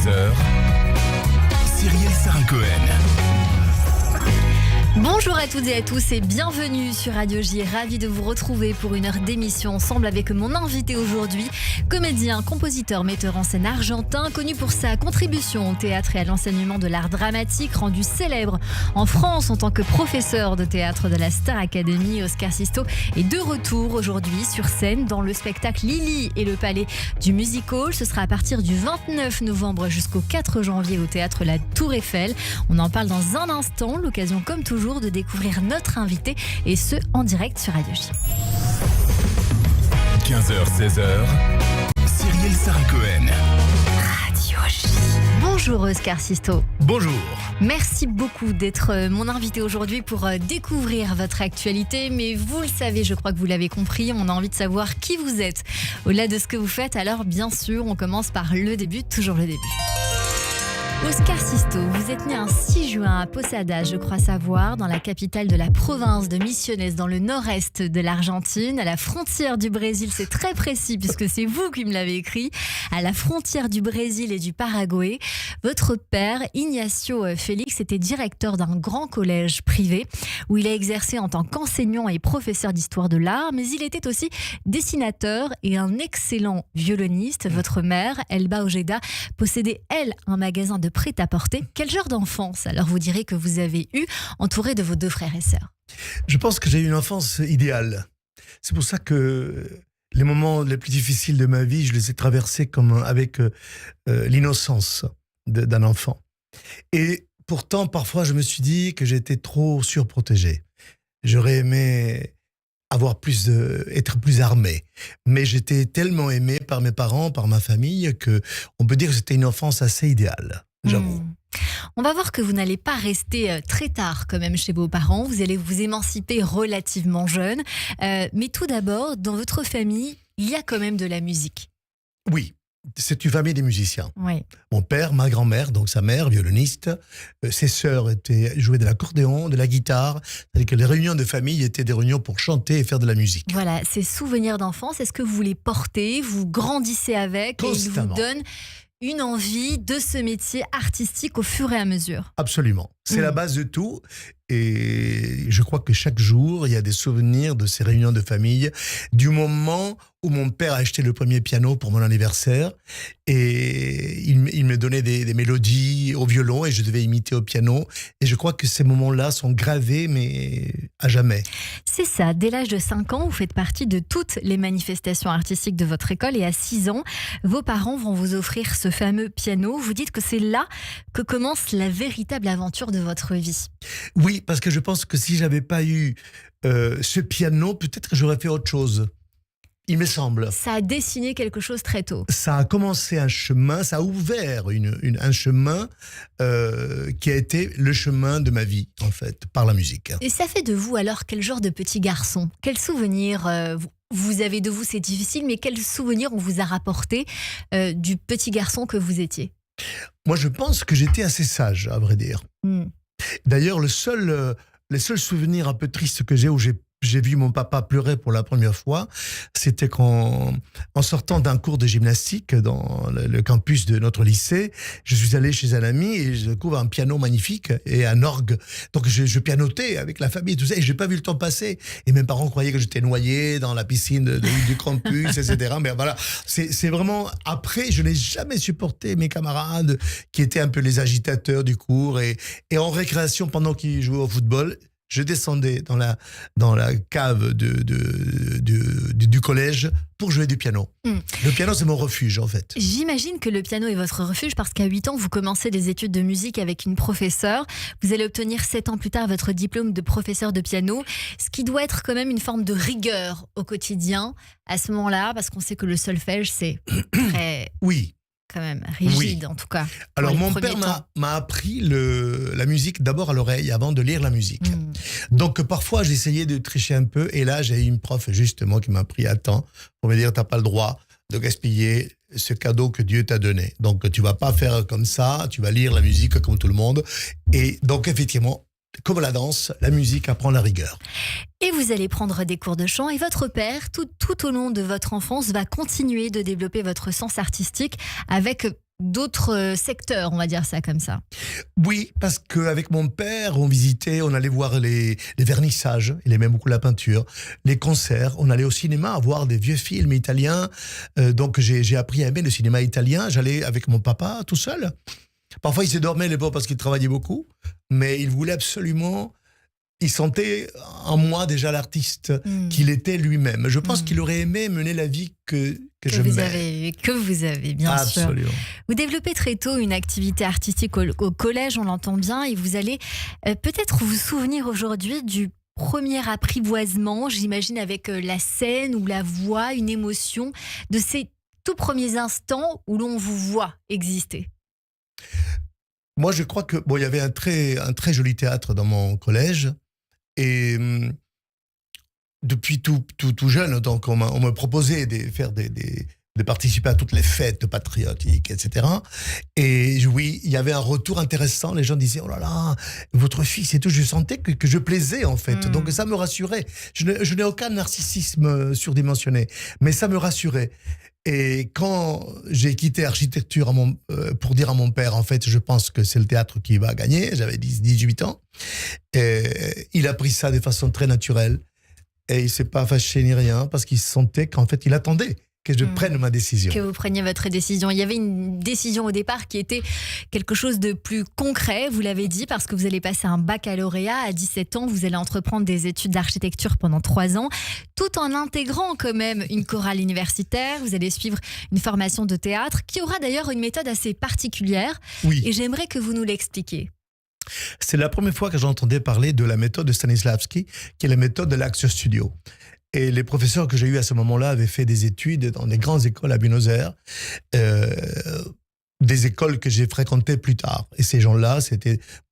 16h, Cyrielle Sarin-Cohen. Bonjour à toutes et à tous et bienvenue sur Radio J. Ravi de vous retrouver pour une heure d'émission ensemble avec mon invité aujourd'hui, comédien, compositeur, metteur en scène argentin, connu pour sa contribution au théâtre et à l'enseignement de l'art dramatique, rendu célèbre en France en tant que professeur de théâtre de la Star Academy. Oscar Sisto est de retour aujourd'hui sur scène dans le spectacle Lily et le Palais du Music Hall. Ce sera à partir du 29 novembre jusqu'au 4 janvier au théâtre La Tour Eiffel. On en parle dans un instant, l'occasion comme toujours de découvrir notre invité et ce en direct sur Radio J. 15h, 16h, Cyrielle Sarin-Cohen. Radio J. Bonjour Oscar Sisto. Bonjour. Merci beaucoup d'être mon invité aujourd'hui pour découvrir votre actualité. Mais vous le savez, je crois que vous l'avez compris, on a envie de savoir qui vous êtes au-delà de ce que vous faites. Alors bien sûr, on commence par le début, toujours le début. Oscar Sisto, vous êtes né un 6 juin à Posada, je crois savoir, dans la capitale de la province de Misiones, dans le nord-est de l'Argentine, à la frontière du Brésil, c'est très précis puisque c'est vous qui me l'avez écrit, à la frontière du Brésil et du Paraguay. Votre père, Ignacio Félix, était directeur d'un grand collège privé où il a exercé en tant qu'enseignant et professeur d'histoire de l'art, mais il était aussi dessinateur et un excellent violoniste. Votre mère, Elba Ojeda, possédait, elle, un magasin de prêt-à-porter. Quel genre d'enfance, alors, vous direz que vous avez eu, entouré de vos deux frères et sœurs? Je pense que j'ai eu une enfance idéale. C'est pour ça que les moments les plus difficiles de ma vie, je les ai traversés avec l'innocence d'un enfant. Et pourtant, parfois, je me suis dit que j'étais trop surprotégé. J'aurais aimé être plus armé. Mais j'étais tellement aimé par mes parents, par ma famille, qu'on peut dire que c'était une enfance assez idéale. J'avoue. On va voir que vous n'allez pas rester très tard quand même chez vos parents. Vous allez vous émanciper relativement jeune. Mais tout d'abord, dans votre famille, il y a quand même de la musique. Oui, c'est une famille des musiciens. Oui. Mon père, ma grand-mère, donc sa mère, violoniste. Ses sœurs jouaient de l'accordéon, de la guitare. C'est-à-dire que les réunions de famille étaient des réunions pour chanter et faire de la musique. Voilà, ces souvenirs d'enfance, est-ce que vous les portez, vous grandissez avec Constamment. Et ils vous donnent une envie de ce métier artistique au fur et à mesure? Absolument. C'est la base de tout. Et je crois que chaque jour, il y a des souvenirs de ces réunions de famille, du moment où mon père a acheté le premier piano pour mon anniversaire. Et il me donnait des mélodies au violon et je devais imiter au piano. Et je crois que ces moments-là sont gravés, mais à jamais. C'est ça, dès l'âge de 5 ans, vous faites partie de toutes les manifestations artistiques de votre école. Et à 6 ans, vos parents vont vous offrir ce fameux piano. Vous dites que c'est là que commence la véritable aventure de votre vie. Oui, parce que je pense que si j'avais pas eu ce piano, peut-être que j'aurais fait autre chose. Il me semble. Ça a dessiné quelque chose très tôt. Ça a commencé un chemin, ça a ouvert un chemin qui a été le chemin de ma vie, en fait, par la musique. Et ça fait de vous alors quel genre de petit garçon? Quel souvenir vous avez de vous? C'est difficile, mais quel souvenir on vous a rapporté du petit garçon que vous étiez? Moi, je pense que j'étais assez sage, à vrai dire. D'ailleurs, les seuls souvenirs un peu tristes que j'ai, où j'ai vu mon papa pleurer pour la première fois, c'était en sortant d'un cours de gymnastique dans le campus de notre lycée. Je suis allé chez un ami et je découvre un piano magnifique et un orgue. Donc je pianotais avec la famille et tout ça et j'ai pas vu le temps passer. Et mes parents croyaient que j'étais noyé dans la piscine du campus, etc. Mais voilà, c'est vraiment... Après, je n'ai jamais supporté mes camarades qui étaient un peu les agitateurs du cours. Et en récréation, pendant qu'ils jouaient au football, je descendais dans la cave du collège pour jouer du piano. Le piano, c'est mon refuge, en fait. J'imagine que le piano est votre refuge parce qu'à 8 ans, vous commencez des études de musique avec une professeure. Vous allez obtenir 7 ans plus tard votre diplôme de professeur de piano, ce qui doit être quand même une forme de rigueur au quotidien à ce moment-là, parce qu'on sait que le solfège, c'est très... Oui. Quand même rigide, oui. En tout cas. Alors mon père m'a appris la musique d'abord à l'oreille avant de lire la musique. Donc parfois j'essayais de tricher un peu et là j'ai eu une prof justement qui m'a pris à temps pour me dire t'as pas le droit de gaspiller ce cadeau que Dieu t'a donné. Donc tu vas pas faire comme ça, tu vas lire la musique comme tout le monde. Et donc effectivement, comme la danse, la musique apprend la rigueur. Et vous allez prendre des cours de chant et votre père, tout au long de votre enfance, va continuer de développer votre sens artistique avec d'autres secteurs, on va dire ça comme ça. Oui, parce qu'avec mon père, on allait voir les vernissages, il aimait beaucoup la peinture, les concerts, on allait au cinéma voir des vieux films italiens, donc j'ai appris à aimer le cinéma italien, j'allais avec mon papa tout seul. Parfois il se dormait les pauvres parce qu'il travaillait beaucoup, mais il voulait absolument... Il sentait en moi déjà l'artiste qu'il était lui-même. Je pense qu'il aurait aimé mener la vie que je mène. Que vous avez, bien sûr. Absolument. Vous développez très tôt une activité artistique au collège, on l'entend bien, et vous allez peut-être vous souvenir aujourd'hui du premier apprivoisement, j'imagine avec la scène ou la voix, une émotion, de ces tout premiers instants où l'on vous voit exister. Moi, je crois que il y avait un très joli théâtre dans mon collège. Et depuis tout jeune, donc on me proposait de participer à toutes les fêtes patriotiques, etc. Et oui, il y avait un retour intéressant. Les gens disaient, oh là là, votre fils et tout. Je sentais que je plaisais, en fait. Donc ça me rassurait. Je n'ai aucun narcissisme surdimensionné, mais ça me rassurait. Et quand j'ai quitté architecture pour dire à mon père, en fait, je pense que c'est le théâtre qui va gagner, j'avais 18 ans, et il a pris ça de façon très naturelle. Et il ne s'est pas fâché ni rien, parce qu'il sentait qu'en fait, il attendait que je prenne ma décision. Que vous preniez votre décision. Il y avait une décision au départ qui était quelque chose de plus concret, vous l'avez dit, parce que vous allez passer un baccalauréat à 17 ans, vous allez entreprendre des études d'architecture pendant 3 ans, tout en intégrant quand même une chorale universitaire. Vous allez suivre une formation de théâtre qui aura d'ailleurs une méthode assez particulière. Oui. Et j'aimerais que vous nous l'expliquiez. C'est la première fois que j'entendais parler de la méthode de Stanislavski, qui est la méthode de l'Action Studio. Et les professeurs que j'ai eus à ce moment-là avaient fait des études dans des grandes écoles à Buenos Aires, des écoles que j'ai fréquentées plus tard. Et ces gens-là,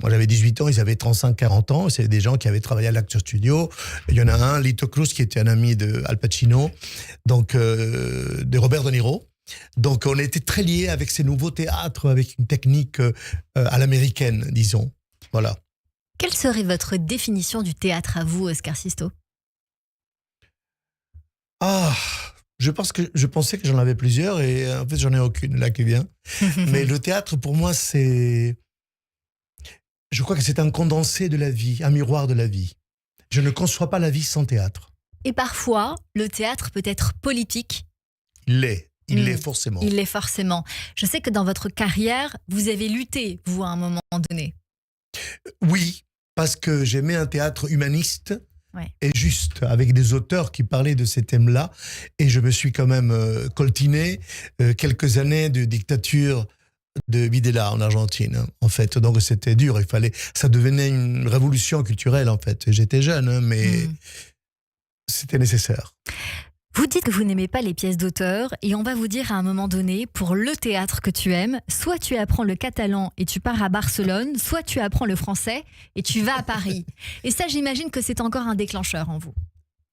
moi j'avais 18 ans, ils avaient 35-40 ans, c'est des gens qui avaient travaillé à l'Action Studio. Il y en a un, Lito Cruz, qui était un ami de Al Pacino, donc de Robert De Niro. Donc on était très liés avec ces nouveaux théâtres, avec une technique à l'américaine, disons. Voilà. Quelle serait votre définition du théâtre à vous, Oscar Sisto ? Je pensais que j'en avais plusieurs et en fait j'en ai aucune là qui vient. Mais le théâtre pour moi je crois que c'est un condensé de la vie, un miroir de la vie. Je ne conçois pas la vie sans théâtre. Et parfois, le théâtre peut être politique. Il l'est forcément. Il l'est forcément. Je sais que dans votre carrière, vous avez lutté, vous, à un moment donné. Oui, parce que j'aimais un théâtre humaniste. Ouais. Et juste, avec des auteurs qui parlaient de ces thèmes-là. Et je me suis quand même coltiné quelques années de dictature de Videla en Argentine, en fait. Donc c'était dur, ça devenait une révolution culturelle, en fait. J'étais jeune, mais c'était nécessaire. Vous dites que vous n'aimez pas les pièces d'auteur et on va vous dire à un moment donné, pour le théâtre que tu aimes, soit tu apprends le catalan et tu pars à Barcelone, soit tu apprends le français et tu vas à Paris. Et ça, j'imagine que c'est encore un déclencheur en vous.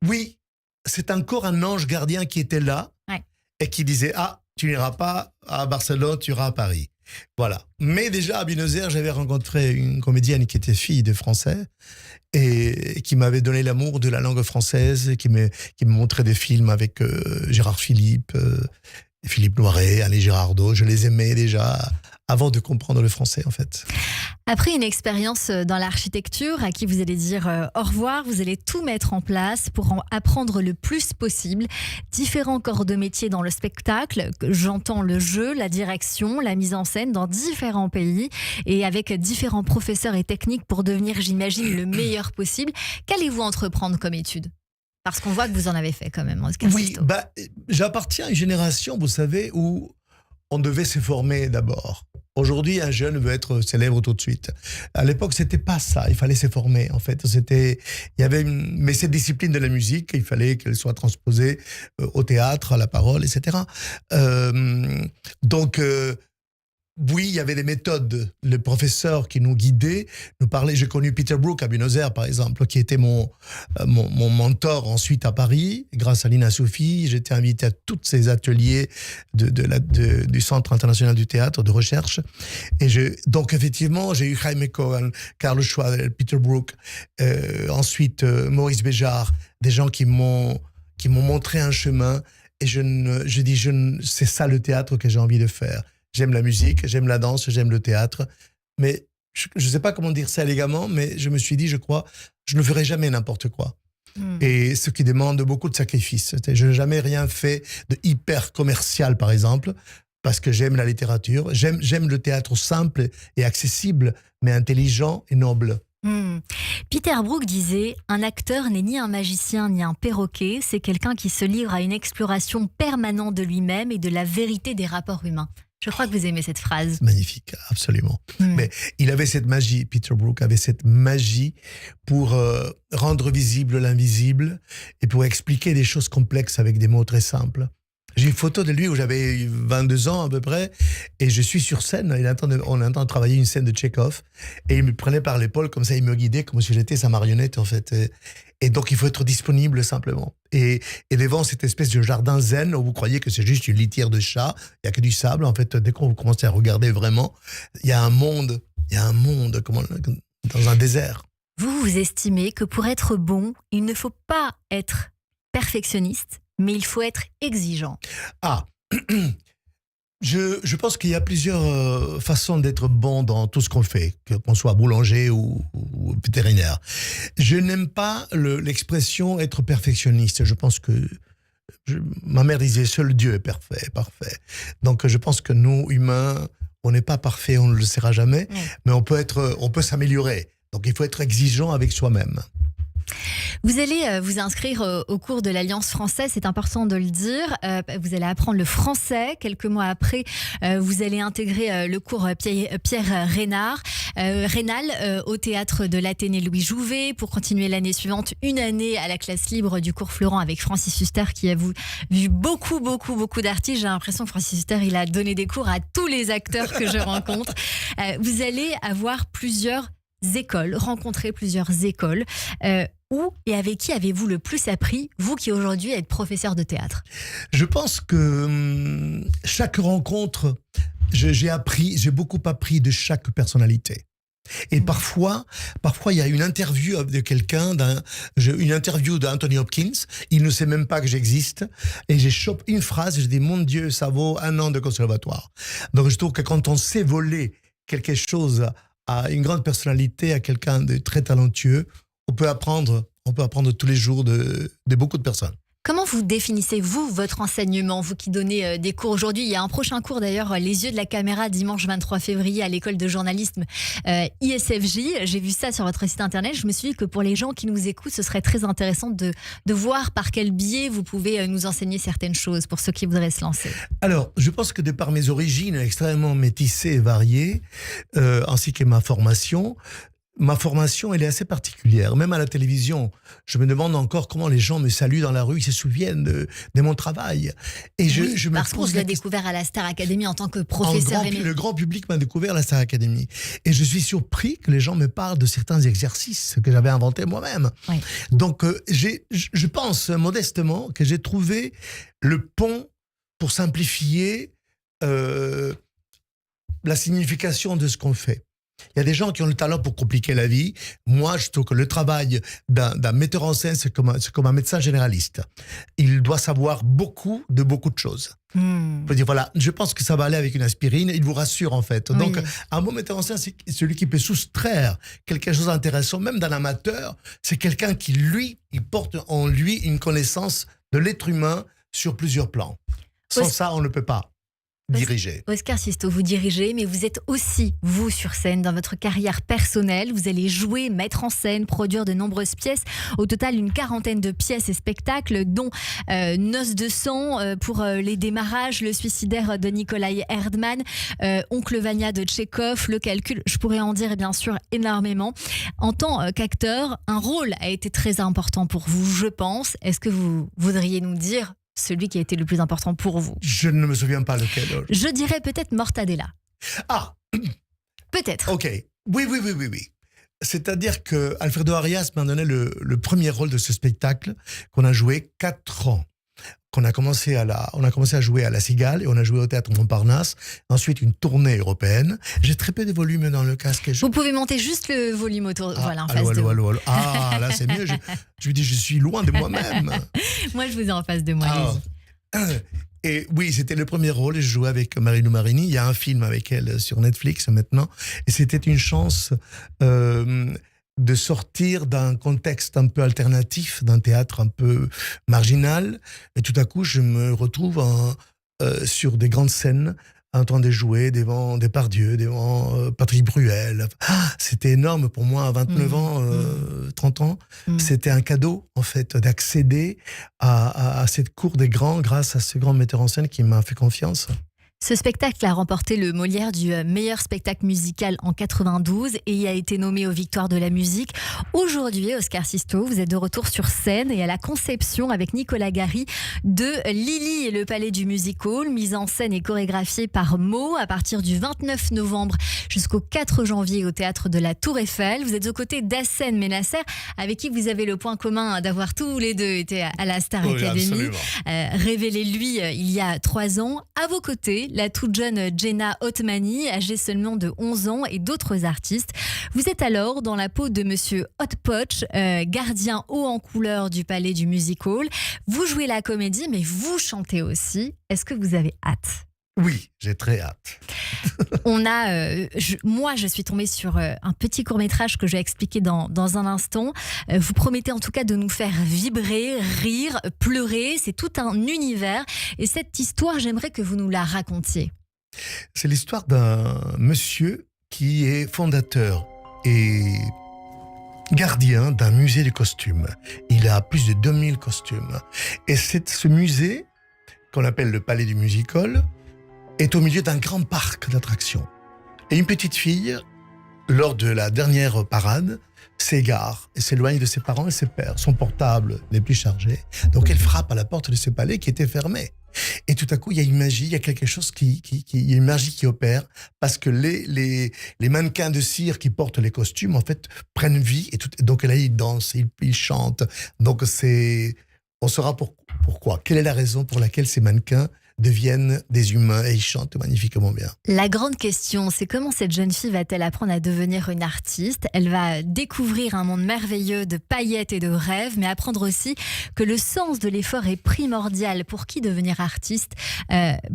Oui, c'est encore un ange gardien qui était là et qui disait « Ah, tu n'iras pas à Barcelone, tu iras à Paris ». Voilà. Mais déjà à Buenos Aires, j'avais rencontré une comédienne qui était fille de Français et qui m'avait donné l'amour de la langue française, qui me montrait des films avec Gérard Philippe, Philippe Noiret, Alain Girardot. Je les aimais déjà avant de comprendre le français, en fait. Après une expérience dans l'architecture à qui vous allez dire au revoir, vous allez tout mettre en place pour en apprendre le plus possible. Différents corps de métier dans le spectacle, j'entends le jeu, la direction, la mise en scène dans différents pays et avec différents professeurs et techniques pour devenir, j'imagine, le meilleur possible. Qu'allez-vous entreprendre comme étude ? Parce qu'on voit que vous en avez fait quand même, Oscar Sisto. Oui, j'appartiens à une génération, vous savez, où on devait se former d'abord. Aujourd'hui, un jeune veut être célèbre tout de suite. À l'époque, c'était pas ça. Il fallait se former, en fait. Mais cette discipline de la musique, il fallait qu'elle soit transposée au théâtre, à la parole, etc. Oui, il y avait des méthodes. Le professeur qui nous guidait nous parlait. J'ai connu Peter Brook à Buenos Aires, par exemple, qui était mon mentor ensuite à Paris. Grâce à Lina Sophie, j'étais invité à tous ces ateliers du Centre international du théâtre de recherche. Donc, effectivement, j'ai eu Jaime Cohen, Carlos Schwader, Peter Brook, ensuite Maurice Béjart, des gens qui m'ont montré un chemin. Et c'est ça le théâtre que j'ai envie de faire. J'aime la musique, j'aime la danse, j'aime le théâtre. Mais je ne sais pas comment dire ça élégamment, mais je me suis dit, je crois, je ne ferai jamais n'importe quoi. Et ce qui demande beaucoup de sacrifices. Je n'ai jamais rien fait de hyper commercial, par exemple, parce que j'aime la littérature. J'aime le théâtre simple et accessible, mais intelligent et noble. Peter Brook disait « Un acteur n'est ni un magicien ni un perroquet, c'est quelqu'un qui se livre à une exploration permanente de lui-même et de la vérité des rapports humains. » Je crois que vous aimez cette phrase. Magnifique, absolument. Mais il avait cette magie, Peter Brook avait cette magie pour rendre visible l'invisible et pour expliquer des choses complexes avec des mots très simples. J'ai une photo de lui où j'avais 22 ans à peu près et je suis sur scène, on est en train de travailler une scène de Tchekhov et il me prenait par l'épaule comme ça, il me guidait comme si j'étais sa marionnette en fait. Et donc il faut être disponible simplement. Et devant cette espèce de jardin zen où vous croyez que c'est juste une litière de chat, il n'y a que du sable, en fait dès qu'on commence à regarder vraiment, il y a un monde comme dans un désert. Vous estimez que pour être bon, il ne faut pas être perfectionniste, mais il faut être exigeant. Je pense qu'il y a plusieurs façons d'être bon dans tout ce qu'on fait, qu'on soit boulanger ou vétérinaire. Je n'aime pas l'expression être perfectionniste. Je pense que ma mère disait seul Dieu est parfait. Donc je pense que nous, humains, on n'est pas parfait, on ne le sera jamais, mais on peut s'améliorer. Donc il faut être exigeant avec soi-même. Vous allez vous inscrire au cours de l'Alliance française, c'est important de le dire. Vous allez apprendre le français. Quelques mois après, vous allez intégrer le cours Pierre Rénal au théâtre de l'Athénée Louis Jouvet pour continuer l'année suivante une année à la classe libre du cours Florent avec Francis Huster qui a vu beaucoup d'artistes. J'ai l'impression que Francis Huster, il a donné des cours à tous les acteurs que je rencontre. Vous allez avoir rencontrer plusieurs écoles. Où et avec qui avez-vous le plus appris, vous qui aujourd'hui êtes professeur de théâtre? Je pense que chaque rencontre, j'ai beaucoup appris de chaque personnalité. Et parfois, il y a une interview de quelqu'un, une interview d'Anthony Hopkins, il ne sait même pas que j'existe, et j'ai chopé une phrase, et je dis, mon Dieu, ça vaut 1 an de conservatoire. Donc je trouve que quand on sait voler quelque chose à une grande personnalité, à quelqu'un de très talentueux, on peut apprendre tous les jours de beaucoup de personnes. Comment vous définissez-vous votre enseignement, vous qui donnez des cours aujourd'hui? Il y a un prochain cours d'ailleurs, Les yeux de la caméra, dimanche 23 février à l'école de journalisme ISFJ. J'ai vu ça sur votre site internet. Je me suis dit que pour les gens qui nous écoutent, ce serait très intéressant de voir par quel biais vous pouvez nous enseigner certaines choses pour ceux qui voudraient se lancer. Alors, je pense que de par mes origines extrêmement métissées et variées, ainsi que ma formation, elle est assez particulière. Même à la télévision, je me demande encore comment les gens me saluent dans la rue, ils se souviennent de mon travail. Et parce qu'on l'a découvert à la Star Academy en tant que professeur. Le grand public m'a découvert à la Star Academy. Et je suis surpris que les gens me parlent de certains exercices que j'avais inventés moi-même. Oui. Donc, je pense modestement que j'ai trouvé le pont pour simplifier la signification de ce qu'on fait. Il y a des gens qui ont le talent pour compliquer la vie. Moi, je trouve que le travail d'un metteur en scène, c'est comme un médecin généraliste. Il doit savoir beaucoup de choses. On peut dire, voilà, je pense que ça va aller avec une aspirine. Il vous rassure, en fait. Oui. Donc, un bon metteur en scène, c'est celui qui peut soustraire quelque chose d'intéressant, même d'un amateur. C'est quelqu'un qui, lui, il porte en lui une connaissance de l'être humain sur plusieurs plans. Sans ça, on ne peut pas diriger. Oscar Sisto, vous dirigez, mais vous êtes aussi, vous, sur scène, dans votre carrière personnelle. Vous allez jouer, mettre en scène, produire de nombreuses pièces. Au total, une 40aine de pièces et spectacles, dont Noces de sang pour les démarrages, Le suicidaire de Nikolai Erdmann, Oncle Vania de Tchekhov, Le calcul. Je pourrais en dire, bien sûr, énormément. En tant qu'acteur, un rôle a été très important pour vous, je pense. Est-ce que vous voudriez nous dire celui qui a été le plus important pour vous? Je ne me souviens pas lequel. Je dirais peut-être Mortadella. Ah, peut-être. Ok. Oui. C'est-à-dire que Alfredo Arias m'a donné le premier rôle de ce spectacle qu'on a joué 4 ans. On a commencé à jouer à La Cigale et on a joué au théâtre Montparnasse. Ensuite, une tournée européenne. J'ai très peu de volume dans le casque. Vous pouvez monter juste le volume autour. Voilà, en face de vous. Allô. Ah, là, c'est mieux. Je vous dis, je suis loin de moi-même. Moi, je vous ai en face de moi. Et oui, c'était le premier rôle. Je jouais avec Marie-Lou Marini. Il y a un film avec elle sur Netflix maintenant. Et c'était une chance de sortir d'un contexte un peu alternatif, d'un théâtre un peu marginal. Et tout à coup, je me retrouve sur des grandes scènes, en train de jouer devant Depardieu, devant Patrick Bruel. C'était énorme pour moi, à 29 ans, 30 ans. C'était un cadeau, en fait, d'accéder à cette cour des grands grâce à ce grand metteur en scène qui m'a fait confiance. Ce spectacle a remporté le Molière du meilleur spectacle musical en 92 et y a été nommé aux Victoires de la musique. Aujourd'hui, Oscar Sisto, vous êtes de retour sur scène et à la conception avec Nicolas Gary de Lily et le Palais du Music Hall, mise en scène et chorégraphiée par Mo à partir du 29 novembre jusqu'au 4 janvier au Théâtre de la Tour Eiffel. Vous êtes aux côtés d'Hassen Benasser, avec qui vous avez le point commun d'avoir tous les deux été à la Star Academy. Révélé lui il y a 3 ans. À vos côtés, la toute jeune Jenna Otmani, âgée seulement de 11 ans, et d'autres artistes. Vous êtes alors dans la peau de Monsieur Hotpotch, gardien haut en couleur du Palais du Music Hall. Vous jouez la comédie, mais vous chantez aussi. Est-ce que vous avez hâte ? Oui, j'ai très hâte. Moi, je suis tombée sur un petit court-métrage que je vais expliquer dans un instant. Vous promettez en tout cas de nous faire vibrer, rire, pleurer. C'est tout un univers. Et cette histoire, j'aimerais que vous nous la racontiez. C'est l'histoire d'un monsieur qui est fondateur et gardien d'un musée du costume. Il a plus de 2000 costumes. Et c'est ce musée, qu'on appelle le Palais du Music Hall, est au milieu d'un grand parc d'attractions. Et une petite fille, lors de la dernière parade, s'égare et s'éloigne de ses parents et ses pères. Son portable n'est plus chargé. Donc elle frappe à la porte de ce palais qui était fermé. Et tout à coup, il y a une magie, il y a quelque chose il y a une magie qui opère parce que les mannequins de cire qui portent les costumes, en fait, prennent vie. Donc là, ils dansent, ils chantent. Donc on saura pourquoi. Quelle est la raison pour laquelle ces mannequins deviennent des humains et ils chantent magnifiquement bien. La grande question, c'est comment cette jeune fille va-t-elle apprendre à devenir une artiste ? Elle va découvrir un monde merveilleux de paillettes et de rêves, mais apprendre aussi que le sens de l'effort est primordial pour qui devenir artiste,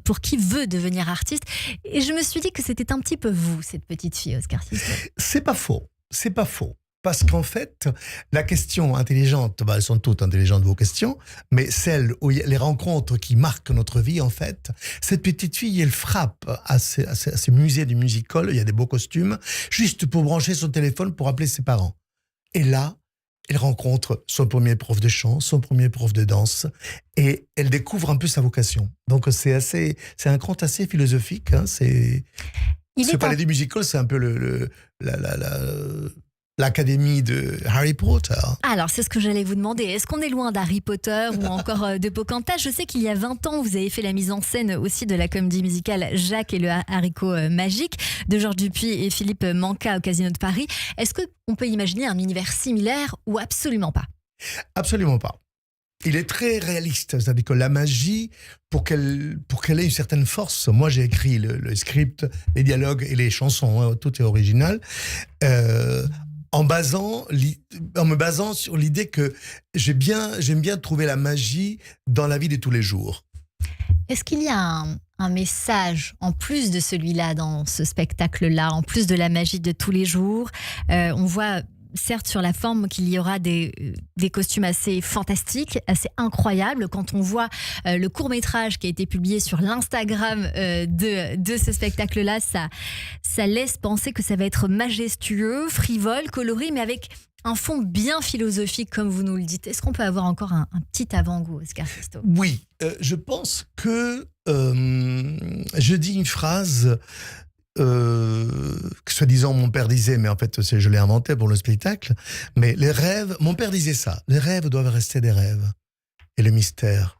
pour qui veut devenir artiste. Et je me suis dit que c'était un petit peu vous, cette petite fille, Oscar Sisto. C'est pas faux. Parce qu'en fait, la question intelligente, elles sont toutes intelligentes vos questions, mais celles où il y a les rencontres qui marquent notre vie, en fait, cette petite fille, elle frappe à ces musées du music hall, il y a des beaux costumes, juste pour brancher son téléphone pour appeler ses parents. Et là, elle rencontre son premier prof de chant, son premier prof de danse, et elle découvre un peu sa vocation. Donc c'est un conte assez philosophique. Hein, ce Palais du Music Hall, c'est un peu l'académie de Harry Potter. Alors, c'est ce que j'allais vous demander. Est-ce qu'on est loin d'Harry Potter ou encore de Pocahontas ? Je sais qu'il y a 20 ans, vous avez fait la mise en scène aussi de la comédie musicale Jacques et le haricot magique de Georges Dupuis et Philippe Manca au Casino de Paris. Est-ce qu'on peut imaginer un univers similaire ou absolument pas ? Absolument pas. Il est très réaliste, c'est-à-dire que la magie, pour qu'elle ait une certaine force, moi j'ai écrit le script, les dialogues et les chansons, hein, tout est original, en me basant sur l'idée que j'aime bien trouver la magie dans la vie de tous les jours. Est-ce qu'il y a un message en plus de celui-là dans ce spectacle-là, en plus de la magie de tous les jours ? On voit certes sur la forme qu'il y aura des costumes assez fantastiques, assez incroyables. Quand on voit le court-métrage qui a été publié sur l'Instagram de ce spectacle-là, ça laisse penser que ça va être majestueux, frivole, coloré, mais avec un fond bien philosophique, comme vous nous le dites. Est-ce qu'on peut avoir encore un petit avant-goût, Oscar Sisto ? Oui, je pense que je dis une phrase que soi-disant mon père disait, mais en fait je l'ai inventé pour le spectacle, mais les rêves, mon père disait ça, les rêves doivent rester des rêves et le mystère.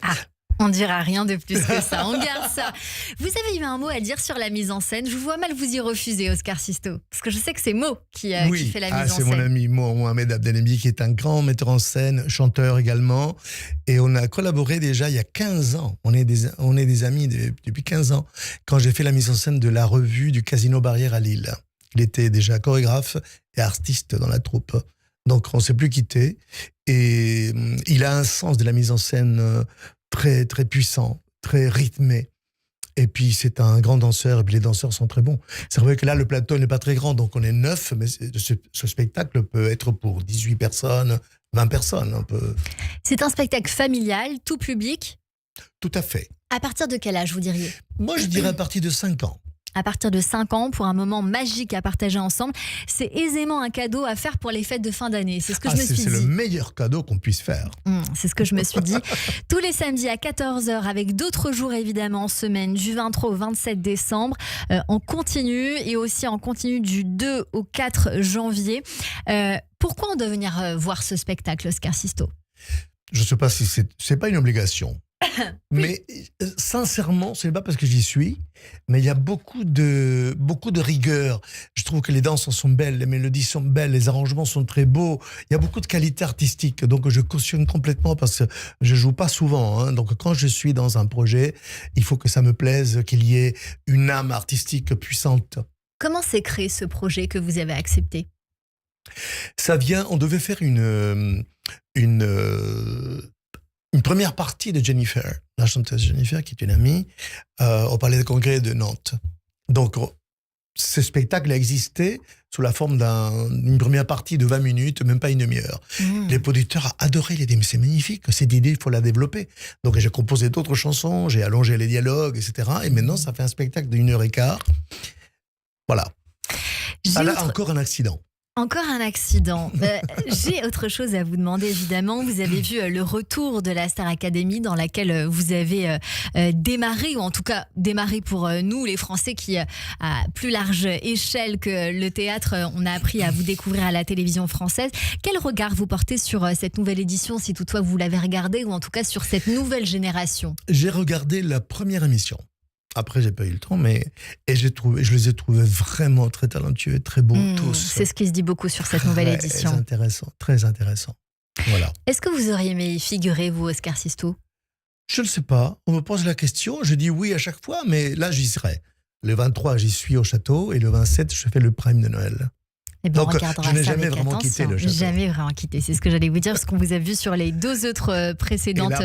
Ah, on dira rien de plus que ça, on garde ça. Vous avez eu un mot à dire sur la mise en scène, je vous vois mal vous y refuser, Oscar Sisto, parce que je sais que c'est Mo qui fait la mise en scène. C'est mon ami Mohamed Abdelhamid qui est un grand metteur en scène, chanteur également, et on a collaboré déjà il y a 15 ans, on est des amis depuis 15 ans, quand j'ai fait la mise en scène de la revue du Casino Barrière à Lille. Il était déjà chorégraphe et artiste dans la troupe. Donc on ne s'est plus quitté. Et il a un sens de la mise en scène très, très puissant, très rythmé. Et puis, c'est un grand danseur, et puis les danseurs sont très bons. C'est vrai que là, le plateau n'est pas très grand, donc on est 9, mais ce spectacle peut être pour 18 personnes, 20 personnes. C'est un spectacle familial, tout public. Tout à fait. À partir de quel âge, vous diriez ? Moi, je dirais à partir de 5 ans. À partir de 5 ans, pour un moment magique à partager ensemble. C'est aisément un cadeau à faire pour les fêtes de fin d'année. C'est ce que je me suis dit. C'est le meilleur cadeau qu'on puisse faire. C'est ce que je me suis dit. Tous les samedis à 14h, avec d'autres jours évidemment en semaine, du 23 au 27 décembre, en continu, et aussi en continu du 2 au 4 janvier. Pourquoi on doit venir voir ce spectacle, Oscar Sisto ? Je ne sais pas si c'est pas une obligation. Mais sincèrement, ce n'est pas parce que j'y suis, mais il y a beaucoup de rigueur. Je trouve que les danses sont belles, les mélodies sont belles, les arrangements sont très beaux. Il y a beaucoup de qualité artistique, donc je cautionne complètement parce que je joue pas souvent. Hein. Donc quand je suis dans un projet, il faut que ça me plaise, qu'il y ait une âme artistique puissante. Comment s'est créé ce projet que vous avez accepté ? Ça vient, on devait faire une première partie de Jennifer, la chanteuse Jennifer, qui est une amie, au Palais des Congrès de Nantes. Donc, ce spectacle a existé sous la forme d'une première partie de 20 minutes, même pas une demi-heure. Les producteurs ont adoré, ils ont dit, mais c'est magnifique, cette idée, il faut la développer. Donc, j'ai composé d'autres chansons, j'ai allongé les dialogues, etc. Et maintenant, ça fait un spectacle d'1h15. Voilà. Encore un accident. Encore un accident. J'ai autre chose à vous demander, évidemment. Vous avez vu le retour de la Star Academy dans laquelle vous avez démarré, ou en tout cas démarré pour nous, les Français, qui, à plus large échelle que le théâtre, on a appris à vous découvrir à la télévision française. Quel regard vous portez sur cette nouvelle édition, si toutefois vous l'avez regardée, ou en tout cas sur cette nouvelle génération ? J'ai regardé la première émission. Après, j'ai pas eu le temps, et je les ai trouvés vraiment très talentueux, très beaux tous. C'est ce qui se dit beaucoup sur cette nouvelle édition. Très intéressant. Voilà. Est-ce que vous auriez aimé y figurer, vous, Oscar Sisto ? Je ne sais pas. On me pose la question, je dis oui à chaque fois, mais là, j'y serai. Le 23, j'y suis au château, et le 27, je fais le prime de Noël. Eh bien, donc, je n'ai jamais vraiment quitté le château. Jamais vraiment quitté, c'est ce que j'allais vous dire, parce qu'on vous a vu sur les 2 autres précédentes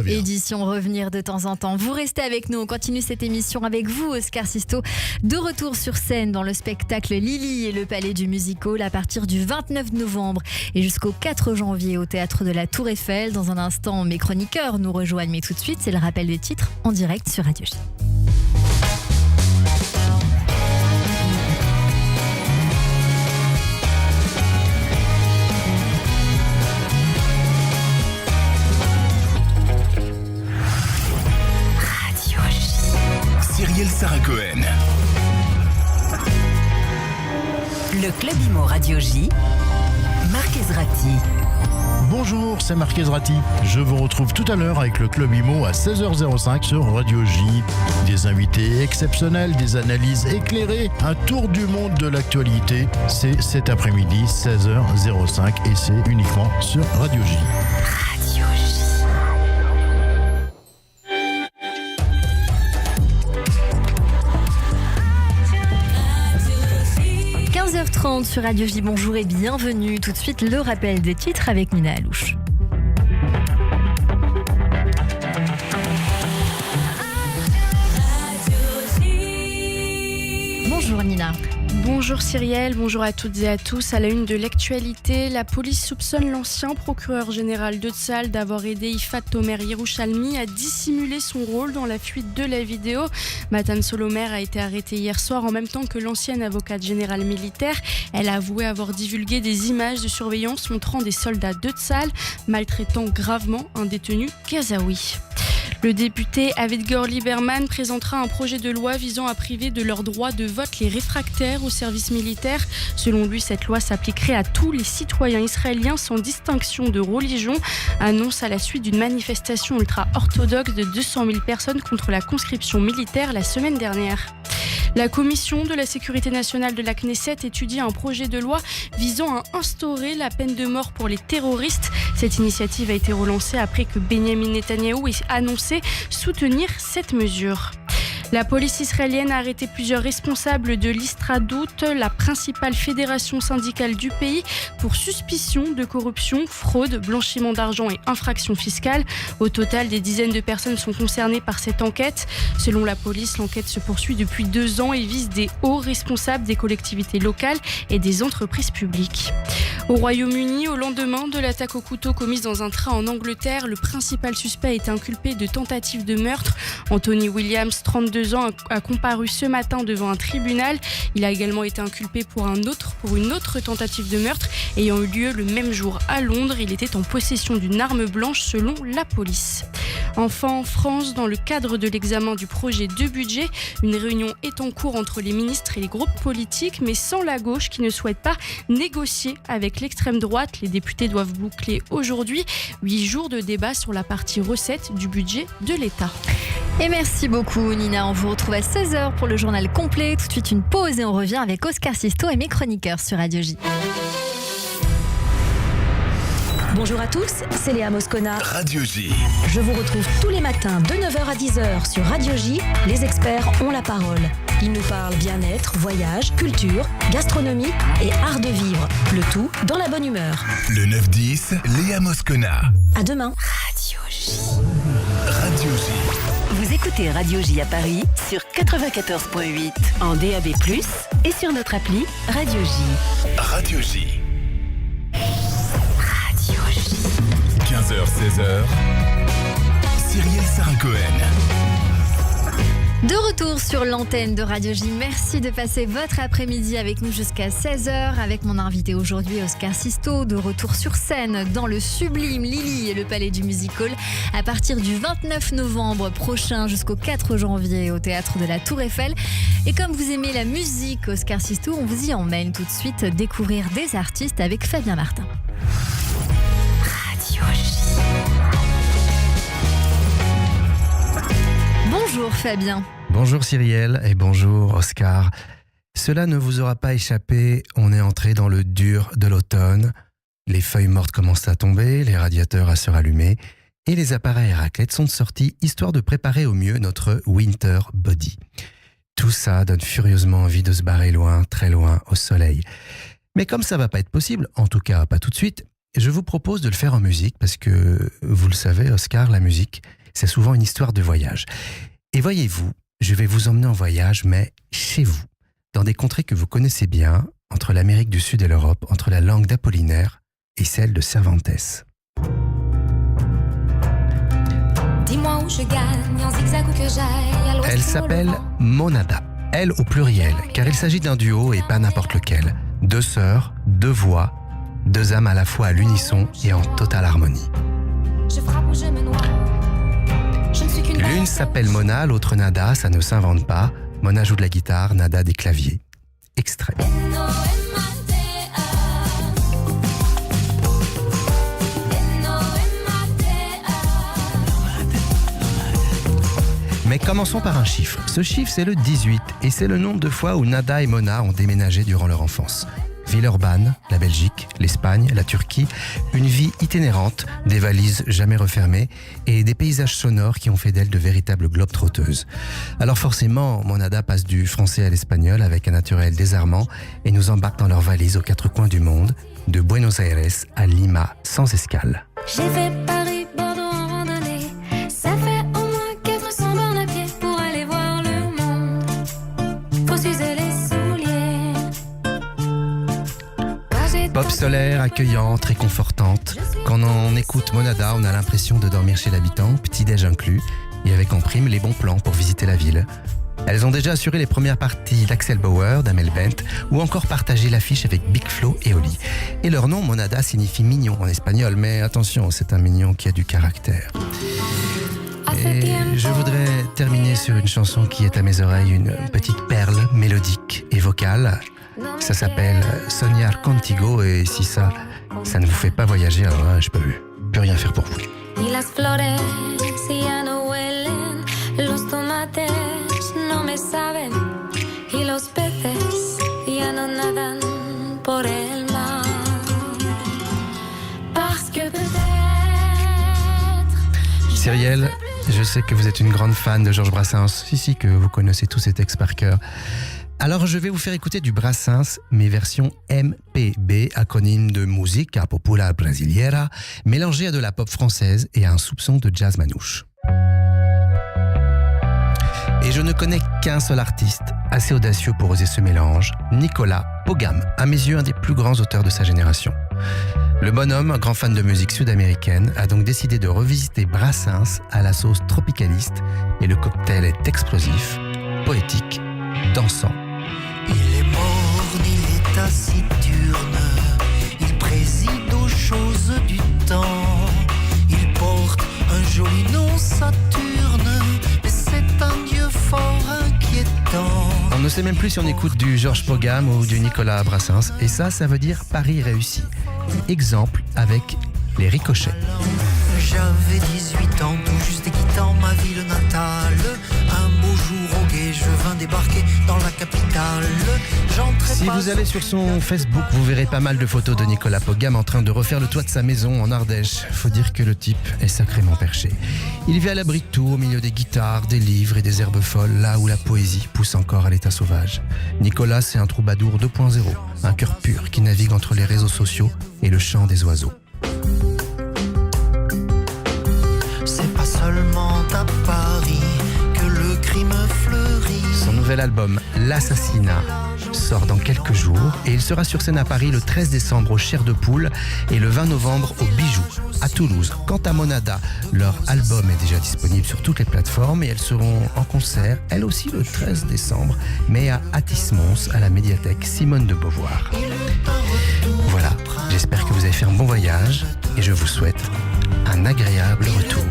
éditions revenir de temps en temps. Vous restez avec nous, on continue cette émission avec vous, Oscar Sisto. De retour sur scène dans le spectacle Lily et le Palais du Music Hall à partir du 29 novembre et jusqu'au 4 janvier au Théâtre de la Tour Eiffel. Dans un instant, mes chroniqueurs nous rejoignent, mais tout de suite, c'est le rappel des titres en direct sur Radio J. Cyrielle Sarah Cohen. Le Club Imo Radio J, Marc Ezrati. Bonjour, c'est Marc Ezrati. Je vous retrouve tout à l'heure avec le Club Imo à 16h05 sur Radio J. Des invités exceptionnels, des analyses éclairées, un tour du monde de l'actualité. C'est cet après-midi, 16h05, et c'est uniquement sur Radio J. Radio J. 15h30 sur Radio J, bonjour et bienvenue. Tout de suite, le rappel des titres avec Nina Alouche. Bonjour Nina. Bonjour Cyrielle, bonjour à toutes et à tous. À la une de l'actualité, la police soupçonne l'ancien procureur général de Tsal d'avoir aidé Ifat Tomer Yerushalmi à dissimuler son rôle dans la fuite de la vidéo. Matan Solomer a été arrêtée hier soir en même temps que l'ancienne avocate générale militaire. Elle a avoué avoir divulgué des images de surveillance montrant des soldats de Tsal maltraitant gravement un détenu gazaoui. Le député Avigdor Lieberman présentera un projet de loi visant à priver de leur droit de vote les réfractaires au service militaire. Selon lui, cette loi s'appliquerait à tous les citoyens israéliens sans distinction de religion. Annonce à la suite d'une manifestation ultra-orthodoxe de 200 000 personnes contre la conscription militaire la semaine dernière. La commission de la sécurité nationale de la Knesset étudie un projet de loi visant à instaurer la peine de mort pour les terroristes. Cette initiative a été relancée après que Benyamin Netanyahou ait annoncé soutenir cette mesure. La police israélienne a arrêté plusieurs responsables de l'Istradout, la principale fédération syndicale du pays, pour suspicion de corruption, fraude, blanchiment d'argent et infraction fiscale. Au total, des dizaines de personnes sont concernées par cette enquête. Selon la police, l'enquête se poursuit depuis 2 ans et vise des hauts responsables des collectivités locales et des entreprises publiques. Au Royaume-Uni, au lendemain de l'attaque au couteau commise dans un train en Angleterre, le principal suspect est inculpé de tentative de meurtre. Anthony Williams, 32 ans, a comparu ce matin devant un tribunal. Il a également été inculpé pour une autre tentative de meurtre ayant eu lieu le même jour à Londres. Il était en possession d'une arme blanche selon la police. Enfin, en France, dans le cadre de l'examen du projet de budget, une réunion est en cours entre les ministres et les groupes politiques, mais sans la gauche qui ne souhaite pas négocier avec l'extrême droite. Les députés doivent boucler aujourd'hui 8 jours de débat sur la partie recettes du budget de l'État. Et merci beaucoup Nina, on vous retrouve à 16h pour le journal complet. Tout de suite une pause et on revient avec Oscar Sisto et mes chroniqueurs sur Radio J. Bonjour à tous, c'est Léa Moscona. Radio J. Je vous retrouve tous les matins de 9h à 10h sur Radio J. Les experts ont la parole. Ils nous parlent bien-être, voyage, culture, gastronomie et art de vivre. Le tout dans la bonne humeur. Le 9-10, Léa Moscona. À demain. Radio J. Radio J. Vous écoutez Radio J à Paris sur 94.8 en DAB+, et sur notre appli Radio J. Radio J. Radio J. 15h, 16h. Cyrielle Sarah-Cohen. De retour sur l'antenne de Radio J, merci de passer votre après-midi avec nous jusqu'à 16h avec mon invité aujourd'hui Oscar Sisto, de retour sur scène dans le sublime Lily et le Palais du Music Hall à partir du 29 novembre prochain jusqu'au 4 janvier au Théâtre de la Tour Eiffel. Et comme vous aimez la musique Oscar Sisto, on vous y emmène tout de suite découvrir des artistes avec Fabien Martin. Radio J. Bonjour Fabien. Bonjour Cyrielle et bonjour Oscar. Cela ne vous aura pas échappé, on est entré dans le dur de l'automne. Les feuilles mortes commencent à tomber, les radiateurs à se rallumer et les appareils à raclette sont sortis histoire de préparer au mieux notre winter body. Tout ça donne furieusement envie de se barrer loin, très loin, au soleil. Mais comme ça va pas être possible, en tout cas pas tout de suite, je vous propose de le faire en musique parce que, vous le savez Oscar, la musique, c'est souvent une histoire de voyage. Et voyez-vous, je vais vous emmener en voyage, mais chez vous, dans des contrées que vous connaissez bien, entre l'Amérique du Sud et l'Europe, entre la langue d'Apollinaire et celle de Cervantes. Dis-moi où je gagne, en zigzag ou que j'aille, à l'ouest. Elle s'appelle Monada, elle au pluriel, car il s'agit d'un duo et pas n'importe lequel. 2 sœurs, 2 voix, 2 âmes à la fois à l'unisson et en totale harmonie. Je frappe ou je me noie. L'une s'appelle Mona, l'autre Nada, ça ne s'invente pas. Mona joue de la guitare, Nada des claviers. Extrait. Mais commençons par un chiffre. Ce chiffre, c'est le 18, et c'est le nombre de fois où Nada et Mona ont déménagé durant leur enfance. Villeurbanne, la Belgique, l'Espagne, la Turquie, une vie itinérante, des valises jamais refermées et des paysages sonores qui ont fait d'elle de véritables globetrotteuses. Alors forcément, Monada passe du français à l'espagnol avec un naturel désarmant et nous embarque dans leurs valises aux 4 coins du monde, de Buenos Aires à Lima sans escale. J'ai fait Paris, Bordeaux en randonnée. Ça fait au moins 400 bornes à pied pour aller voir le monde. Faut s'user les souliers. Pop solaire, accueillante, réconfortante. Quand on écoute Monada, on a l'impression de dormir chez l'habitant, petit-déj inclus, et avec en prime les bons plans pour visiter la ville. Elles ont déjà assuré les premières parties d'Axel Bauer, d'Amel Bent, ou encore partagé l'affiche avec Big Flo et Oli. Et leur nom, Monada, signifie mignon en espagnol, mais attention, c'est un mignon qui a du caractère. Et je voudrais terminer sur une chanson qui est à mes oreilles une petite perle mélodique et vocale. Ça s'appelle Soñar Contigo, et si ça ne vous fait pas voyager, alors là, je peux plus rien faire pour vous. Y las flores ya no huelen, los tomates no me saben, y los peces ya no nadan por el mar. Parce que peut-être... Cyrielle, Je sais que vous êtes une grande fan de Georges Brassens. Si, que vous connaissez tous ces textes par cœur. Alors, je vais vous faire écouter du Brassens, mais version MPB, acronyme de Música Popular Brasileira, mélangé à de la pop française et à un soupçon de jazz manouche. Et je ne connais qu'un seul artiste assez audacieux pour oser ce mélange, Nicolas Pogam, à mes yeux un des plus grands auteurs de sa génération. Le bonhomme, un grand fan de musique sud-américaine, a donc décidé de revisiter Brassens à la sauce tropicaliste et le cocktail est explosif, poétique, dansant. Il est morne, il est taciturne, il préside aux choses du temps, il porte un joli nom Saturne, mais c'est un dieu fort inquiétant. On ne sait même plus si on écoute du Georges Pogam ou du Nicolas Brassens, et ça veut dire Paris réussi. Exemple avec les Ricochets. J'avais 18 ans, tout juste quittant ma ville natale. Un beau jour au guet, je vins débarquer dans la capitale. Si vous allez sur son Facebook, vous verrez pas mal de photos de Nicolas Pogam en train de refaire le toit de sa maison en Ardèche. Faut dire que le type est sacrément perché. Il vit à l'abri de tout, au milieu des guitares, des livres et des herbes folles, là où la poésie pousse encore à l'état sauvage. Nicolas, c'est un troubadour 2.0, un cœur pur qui navigue entre les réseaux sociaux et le chant des oiseaux. C'est pas seulement à Paris que le crime fleurit. Son nouvel album, L'Assassinat, sort dans quelques jours et il sera sur scène à Paris le 13 décembre au Chair de Poule et le 20 novembre au Bijou, à Toulouse. Quant à Monada, leur album est déjà disponible sur toutes les plateformes et elles seront en concert, elles aussi le 13 décembre, mais à Athis-Mons, à la médiathèque Simone de Beauvoir. Voilà, j'espère que vous avez fait un bon voyage et je vous souhaite un agréable retour.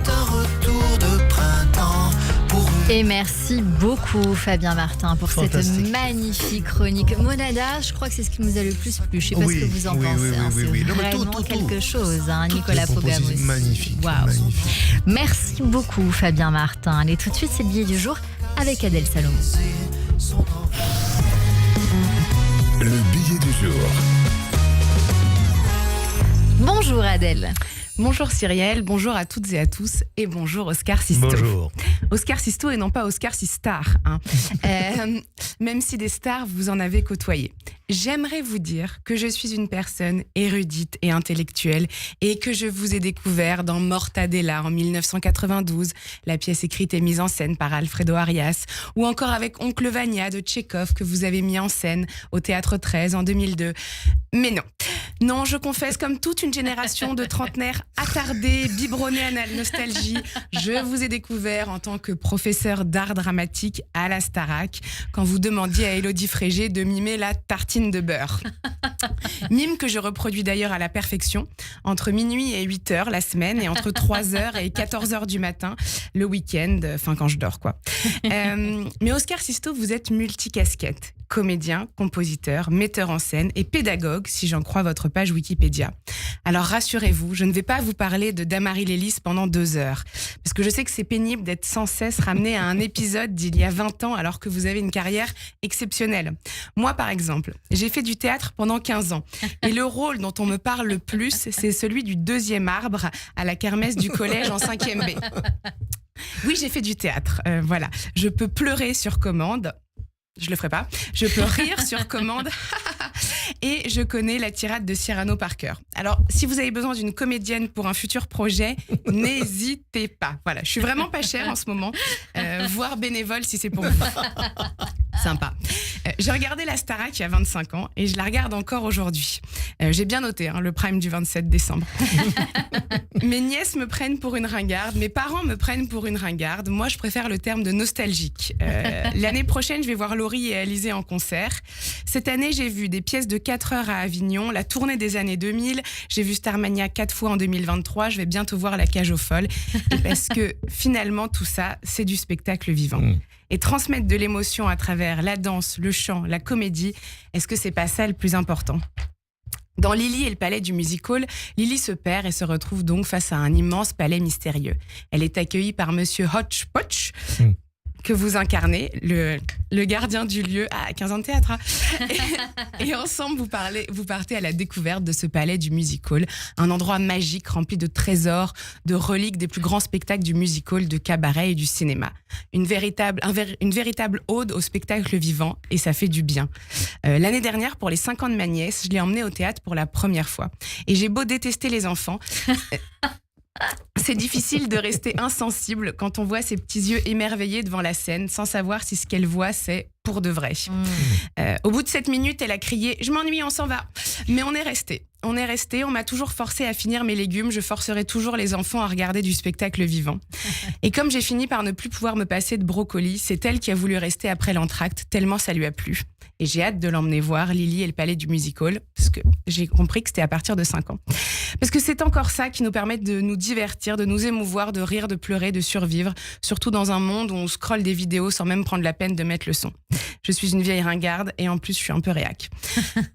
Et merci beaucoup Fabien Martin pour cette magnifique chronique. Monada, je crois que c'est ce qui nous a le plus plu. Je ne sais pas ce que vous en pensez. Oui. C'est vraiment quelque chose, Nicolas Pogam aussi. Magnifique, wow. Magnifique. Merci beaucoup Fabien Martin. Allez, tout de suite, c'est le billet du jour avec Adèle Salomon. Le billet du jour. Bonjour Adèle. Bonjour Cyrielle, bonjour à toutes et à tous et bonjour Oscar Sisto. Bonjour. Oscar Sisto et non pas Oscar Sistar, même si des stars vous en avez côtoyé. J'aimerais vous dire que je suis une personne érudite et intellectuelle et que je vous ai découvert dans Mortadella en 1992, la pièce écrite et mise en scène par Alfredo Arias, ou encore avec Oncle Vania de Tchekhov que vous avez mis en scène au Théâtre 13 en 2002. Mais non, je confesse, comme toute une génération de trentenaires attardés, biberonnés à la nostalgie, je vous ai découvert en tant que professeur d'art dramatique à la Starac, quand vous demandiez à Élodie Frégé de mimer la tartine de beurre. Mime que je reproduis d'ailleurs à la perfection, entre minuit et 8h la semaine, et entre 3h et 14h du matin le week-end, enfin quand je dors quoi. Mais Oscar Sisto, vous êtes multicasquette. Comédien, compositeur, metteur en scène et pédagogue, si j'en crois votre page Wikipédia. Alors rassurez-vous, je ne vais pas vous parler de Damary Lélis pendant 2 heures, parce que je sais que c'est pénible d'être sans cesse ramené à un épisode d'il y a 20 ans alors que vous avez une carrière exceptionnelle. Moi, par exemple, j'ai fait du théâtre pendant 15 ans, et le rôle dont on me parle le plus, c'est celui du 2e arbre à la kermesse du collège en 5e B. Oui, j'ai fait du théâtre, voilà. Je peux pleurer sur commande. Je le ferai pas. Je peux rire sur commande. Et je connais la tirade de Cyrano par cœur. Alors, si vous avez besoin d'une comédienne pour un futur projet, n'hésitez pas. Voilà, je suis vraiment pas chère en ce moment. Voire bénévole si c'est pour vous. Sympa. J'ai regardé la Starac il y a 25 ans et je la regarde encore aujourd'hui. J'ai bien noté le prime du 27 décembre. Mes nièces me prennent pour une ringarde, mes parents me prennent pour une ringarde. Moi, je préfère le terme de nostalgique. L'année prochaine, je vais voir Laurie et Alizée en concert. Cette année, j'ai vu des pièces de 4 heures à Avignon, la tournée des années 2000. J'ai vu Starmania 4 fois en 2023. Je vais bientôt voir La Cage aux Folles. Et parce que finalement, tout ça, c'est du spectacle vivant. Et transmettre de l'émotion à travers la danse, le chant, la comédie, est-ce que c'est pas ça le plus important ? Dans Lily et le palais du music-hall, Lily se perd et se retrouve donc face à un immense palais mystérieux. Elle est accueillie par Monsieur Hodgepodge. que vous incarnez, le gardien du lieu à 15 ans de théâtre. Et ensemble, vous partez à la découverte de ce palais du music hall, un endroit magique rempli de trésors, de reliques des plus grands spectacles du music hall, de cabaret et du cinéma. Une véritable ode au spectacle vivant, et ça fait du bien. L'année dernière, pour les 5 ans de ma nièce, je l'ai emmenée au théâtre pour la première fois. Et j'ai beau détester les enfants... C'est difficile de rester insensible quand on voit ses petits yeux émerveillés devant la scène sans savoir si ce qu'elle voit, c'est pour de vrai. Au bout de 7 minutes, elle a crié « Je m'ennuie, on s'en va !» Mais on est resté. On m'a toujours forcé à finir mes légumes, je forcerai toujours les enfants à regarder du spectacle vivant. Et comme j'ai fini par ne plus pouvoir me passer de brocoli, c'est elle qui a voulu rester après l'entracte, tellement ça lui a plu. Et j'ai hâte de l'emmener voir Lily et le palais du music hall, parce que j'ai compris que c'était à partir de 5 ans. Parce que c'est encore ça qui nous permet de nous divertir, de nous émouvoir, de rire, de pleurer, de survivre, surtout dans un monde où on scrolle des vidéos sans même prendre la peine de mettre le son. Je suis une vieille ringarde et en plus je suis un peu réac.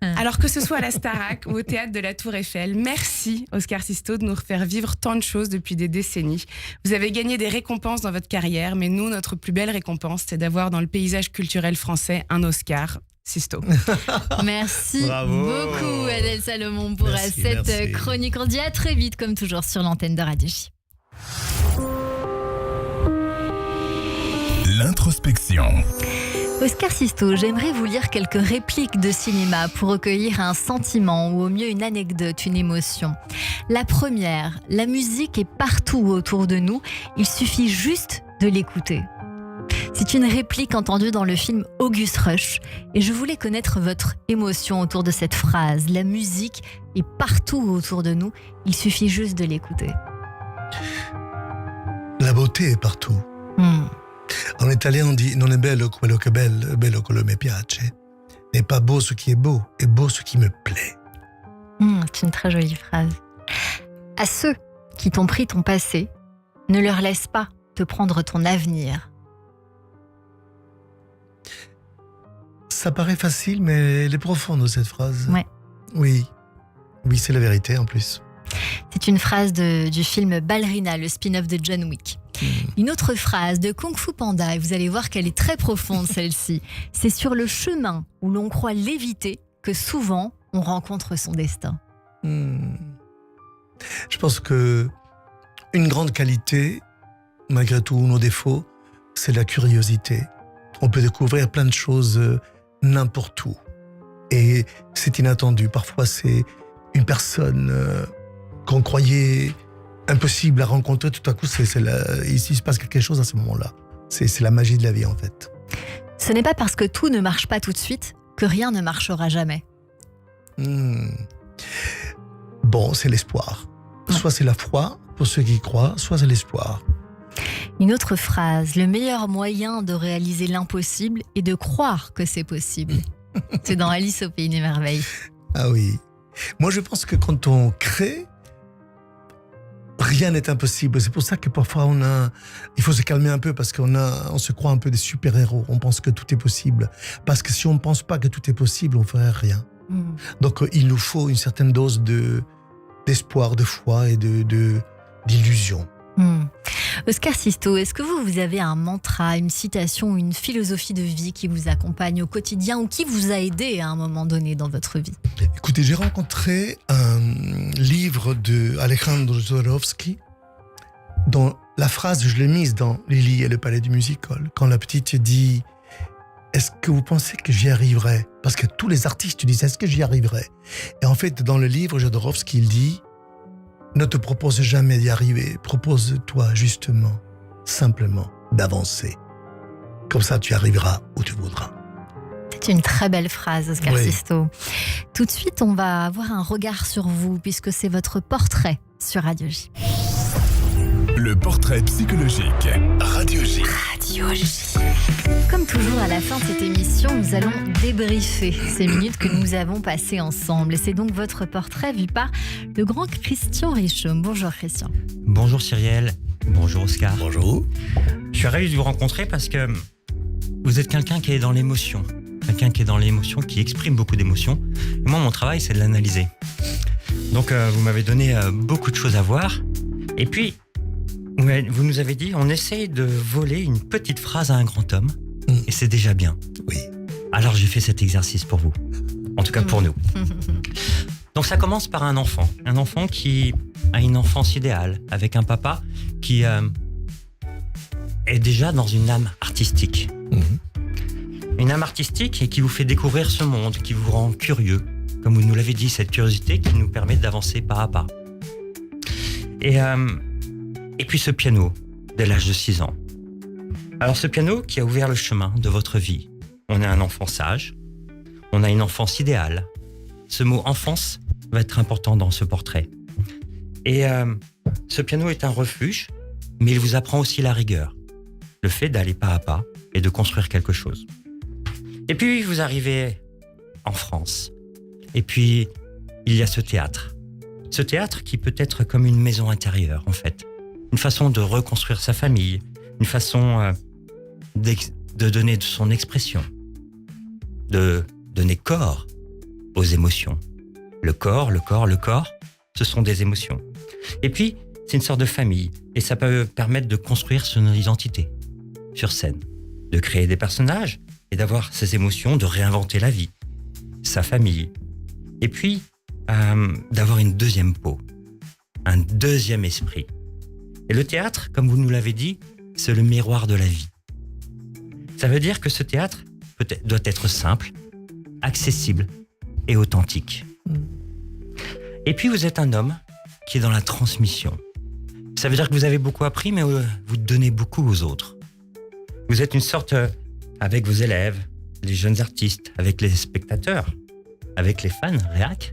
Alors que ce soit à la Starac ou au théâtre de la Tour Eiffel, merci Oscar Sisto de nous faire vivre tant de choses depuis des décennies. Vous avez gagné des récompenses dans votre carrière, mais nous, notre plus belle récompense, c'est d'avoir dans le paysage culturel français un Oscar. Sisto. Merci beaucoup Adèle Salomon pour cette chronique. On dit à très vite comme toujours sur l'antenne de Radio J. L'introspection. Oscar Sisto, j'aimerais vous lire quelques répliques de cinéma pour recueillir un sentiment ou au mieux une anecdote, une émotion. La première, la musique est partout autour de nous, il suffit juste de l'écouter. C'est une réplique entendue dans le film August Rush et je voulais connaître votre émotion autour de cette phrase. La musique est partout autour de nous, il suffit juste de l'écouter. La beauté est partout. En italien, on dit « Non è bello quello che è bello, è bello quello che mi piace ». N'est pas beau ce qui est beau, est beau ce qui me plaît. C'est une très jolie phrase. À ceux qui t'ont pris ton passé, ne leur laisse pas te prendre ton avenir. Ça paraît facile, mais elle est profonde, cette phrase. Ouais. Oui, c'est la vérité en plus. C'est une phrase du film Ballerina, le spin-off de John Wick. Une autre phrase de Kung Fu Panda, et vous allez voir qu'elle est très profonde celle-ci. C'est sur le chemin où l'on croit l'éviter que souvent on rencontre son destin. Je pense que une grande qualité, malgré tous nos défauts, c'est la curiosité. On peut découvrir plein de choses n'importe où. Et c'est inattendu. Parfois, c'est une personne qu'on croyait impossible à rencontrer. Tout à coup, il se passe quelque chose à ce moment-là. C'est la magie de la vie, en fait. Ce n'est pas parce que tout ne marche pas tout de suite que rien ne marchera jamais. Bon, c'est l'espoir. Soit c'est la foi pour ceux qui y croient, soit c'est l'espoir. Une autre phrase, le meilleur moyen de réaliser l'impossible est de croire que c'est possible. C'est dans Alice au Pays des Merveilles. Ah oui. Moi, je pense que quand on crée, rien n'est impossible. C'est pour ça que parfois il faut se calmer un peu parce on se croit un peu des super-héros. On pense que tout est possible. Parce que si on ne pense pas que tout est possible, on ne ferait rien. Donc, il nous faut une certaine dose d'espoir, de foi et d'illusion. Oscar Sisto, est-ce que vous avez un mantra, une citation, une philosophie de vie qui vous accompagne au quotidien ou qui vous a aidé à un moment donné dans votre vie? Écoutez, j'ai rencontré un livre de Alejandro Jodorowsky dont la phrase, je l'ai mise dans Lily et le palais du music hall, quand la petite dit « Est-ce que vous pensez que j'y arriverai ?» Parce que tous les artistes disent « Est-ce que j'y arriverai ?» Et en fait, dans le livre, Jodorowsky, il dit « Ne te propose jamais d'y arriver, propose-toi justement, simplement, d'avancer. Comme ça, tu arriveras où tu voudras. » C'est une très belle phrase, Oscar Sisto. Tout de suite, on va avoir un regard sur vous, puisque c'est votre portrait sur Radio J. Le portrait psychologique. Radio J. Radio J. Comme toujours, à la fin de cette émission, nous allons débriefer ces minutes que nous avons passées ensemble. Et c'est donc votre portrait vu par le grand Christian Richomme. Bonjour Christian. Bonjour Cyrielle. Bonjour Oscar. Bonjour. Je suis ravi de vous rencontrer parce que vous êtes quelqu'un qui est dans l'émotion. Quelqu'un qui est dans l'émotion, qui exprime beaucoup d'émotions. Et moi, mon travail, c'est de l'analyser. Donc, vous m'avez donné beaucoup de choses à voir. Et puis, Ouais, vous nous avez dit, on essaye de voler une petite phrase à un grand homme, et c'est déjà bien. Oui. Alors j'ai fait cet exercice pour vous, en tout cas pour nous. Donc ça commence par un enfant qui a une enfance idéale, avec un papa qui est déjà dans une âme artistique. Une âme artistique et qui vous fait découvrir ce monde, qui vous rend curieux. Comme vous nous l'avez dit, cette curiosité qui nous permet d'avancer pas à pas. Et puis ce piano, dès l'âge de 6 ans. Alors ce piano qui a ouvert le chemin de votre vie. On a un enfant sage, on a une enfance idéale. Ce mot enfance va être important dans ce portrait. Et ce piano est un refuge, mais il vous apprend aussi la rigueur. Le fait d'aller pas à pas et de construire quelque chose. Et puis vous arrivez en France. Et puis il y a ce théâtre. Ce théâtre qui peut être comme une maison intérieure en fait. Une façon de reconstruire sa famille, une façon de donner de son expression, de donner corps aux émotions. Le corps, ce sont des émotions. Et puis, c'est une sorte de famille, et ça peut permettre de construire son identité sur scène, de créer des personnages et d'avoir ces émotions, de réinventer la vie, sa famille, et puis d'avoir une deuxième peau, un deuxième esprit. Et le théâtre, comme vous nous l'avez dit, c'est le miroir de la vie. Ça veut dire que ce théâtre doit être simple, accessible et authentique. Et puis vous êtes un homme qui est dans la transmission. Ça veut dire que vous avez beaucoup appris, mais vous donnez beaucoup aux autres. Vous êtes une sorte, avec vos élèves, les jeunes artistes, avec les spectateurs, avec les fans, réac.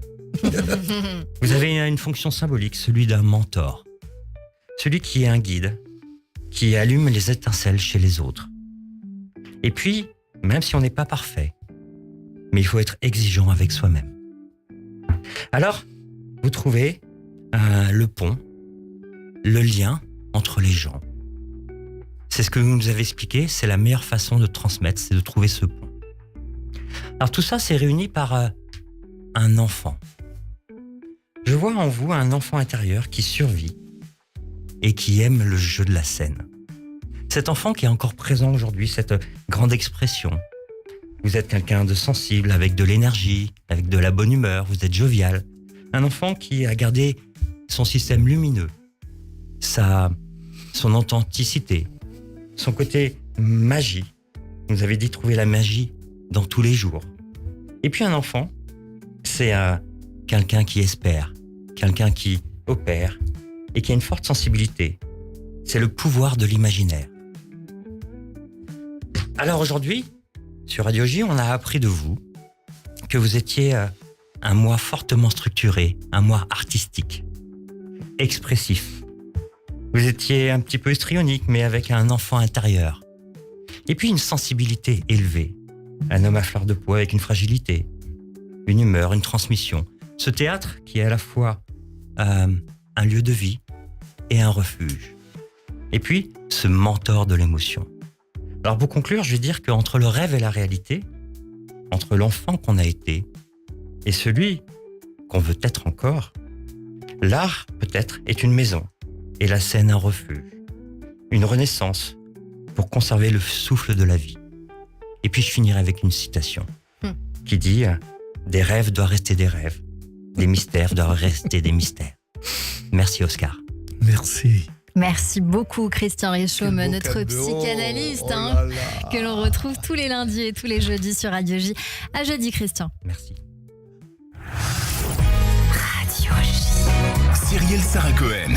Vous avez une fonction symbolique, celui d'un mentor. Celui qui est un guide, qui allume les étincelles chez les autres. Et puis, même si on n'est pas parfait, mais il faut être exigeant avec soi-même. Alors, vous trouvez le pont, le lien entre les gens. C'est ce que vous nous avez expliqué, c'est la meilleure façon de transmettre, c'est de trouver ce pont. Alors tout ça, c'est réuni par un enfant. Je vois en vous un enfant intérieur qui survit et qui aime le jeu de la scène. Cet enfant qui est encore présent aujourd'hui, cette grande expression. Vous êtes quelqu'un de sensible, avec de l'énergie, avec de la bonne humeur, vous êtes jovial. Un enfant qui a gardé son système lumineux, son authenticité, son côté magie. Vous avez dit trouver la magie dans tous les jours. Et puis un enfant, c'est quelqu'un qui espère, quelqu'un qui opère et qui a une forte sensibilité. C'est le pouvoir de l'imaginaire. Alors aujourd'hui, sur Radio J, on a appris de vous que vous étiez un moi fortement structuré, un moi artistique, expressif. Vous étiez un petit peu histrionique, mais avec un enfant intérieur. Et puis une sensibilité élevée. Un homme à fleur de peau avec une fragilité, une humeur, une transmission. Ce théâtre qui est à la fois un lieu de vie et un refuge. Et puis, ce mentor de l'émotion. Alors pour conclure, je vais dire qu'entre le rêve et la réalité, entre l'enfant qu'on a été et celui qu'on veut être encore, l'art, peut-être, est une maison et la scène un refuge, une renaissance pour conserver le souffle de la vie. Et puis je finirai avec une citation qui dit « Des rêves doivent rester des rêves, des mystères doivent rester des mystères ». Merci Oscar. Merci. Merci beaucoup Christian Richomme, notre psychanalyste, que l'on retrouve tous les lundis et tous les jeudis sur Radio J. À jeudi Christian. Merci. Radio J. Cyrielle Sarah Cohen.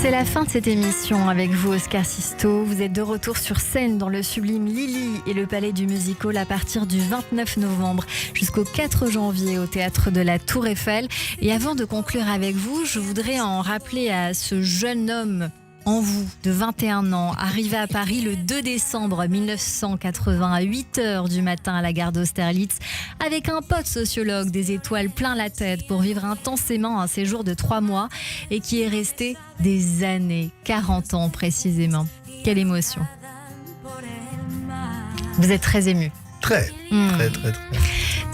C'est la fin de cette émission avec vous, Oscar Sisto. Vous êtes de retour sur scène dans le sublime Lily et le Palais du Music Hall à partir du 29 novembre jusqu'au 4 janvier au Théâtre de la Tour Eiffel. Et avant de conclure avec vous, je voudrais en rappeler à ce jeune homme en vous de 21 ans, arrivé à Paris le 2 décembre 1980 à 8h du matin à la gare d'Austerlitz avec un pote sociologue des étoiles plein la tête pour vivre intensément un séjour de 3 mois et qui est resté des années, 40 ans précisément. Quelle émotion. Vous êtes très ému. Très.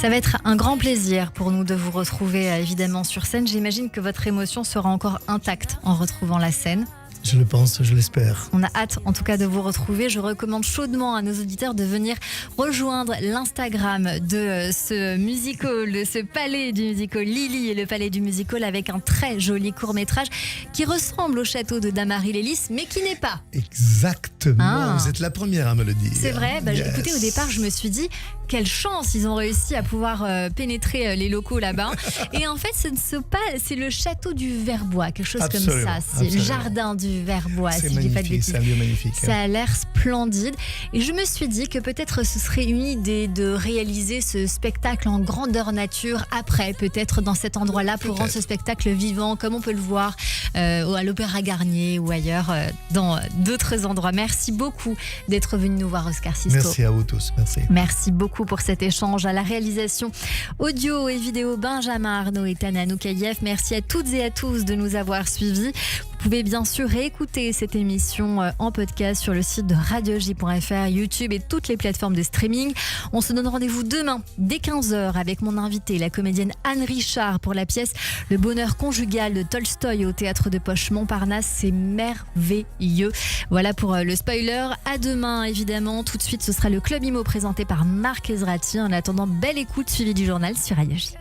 Ça va être un grand plaisir pour nous de vous retrouver évidemment sur scène. J'imagine que votre émotion sera encore intacte en retrouvant la scène. Je le pense, je l'espère. On a hâte en tout cas de vous retrouver. Je recommande chaudement à nos auditeurs de venir rejoindre l'Instagram de ce musical, de ce palais du musical Lily et le palais du musical avec un très joli court-métrage qui ressemble au château de Damarie-Lélis mais qui n'est pas. Exactement, vous êtes la première à me le dire. C'est vrai, Yes. Écoutez, au départ je me suis dit quelle chance, ils ont réussi à pouvoir pénétrer les locaux là-bas. Et en fait, c'est le château du Verbois, quelque chose comme ça. C'est le jardin du Verbois, C'est si je dis pas de magnifique, bêtises. c'est un lieu magnifique. Ça a l'air splendide. Et je me suis dit que peut-être ce serait une idée de réaliser ce spectacle en grandeur nature après, peut-être dans cet endroit-là, pour rendre ce spectacle vivant, comme on peut le voir à l'Opéra Garnier ou ailleurs, dans d'autres endroits. Merci beaucoup d'être venu nous voir, Oscar Sisto. Merci à vous tous, merci. Merci beaucoup pour cet échange. À la réalisation audio et vidéo, Benjamin Arnaud et Tana Noukaïev. Merci à toutes et à tous de nous avoir suivis. Vous pouvez bien sûr réécouter cette émission en podcast sur le site de radioj.fr, YouTube et toutes les plateformes de streaming. On se donne rendez-vous demain dès 15h avec mon invitée, la comédienne Anne Richard, pour la pièce Le bonheur conjugal de Tolstoï au théâtre de Poche Montparnasse. C'est merveilleux. Voilà pour le spoiler. À demain, évidemment. Tout de suite, ce sera le Club Imo présenté par Marc Ezrati. En attendant, belle écoute suivie du journal sur Radio J.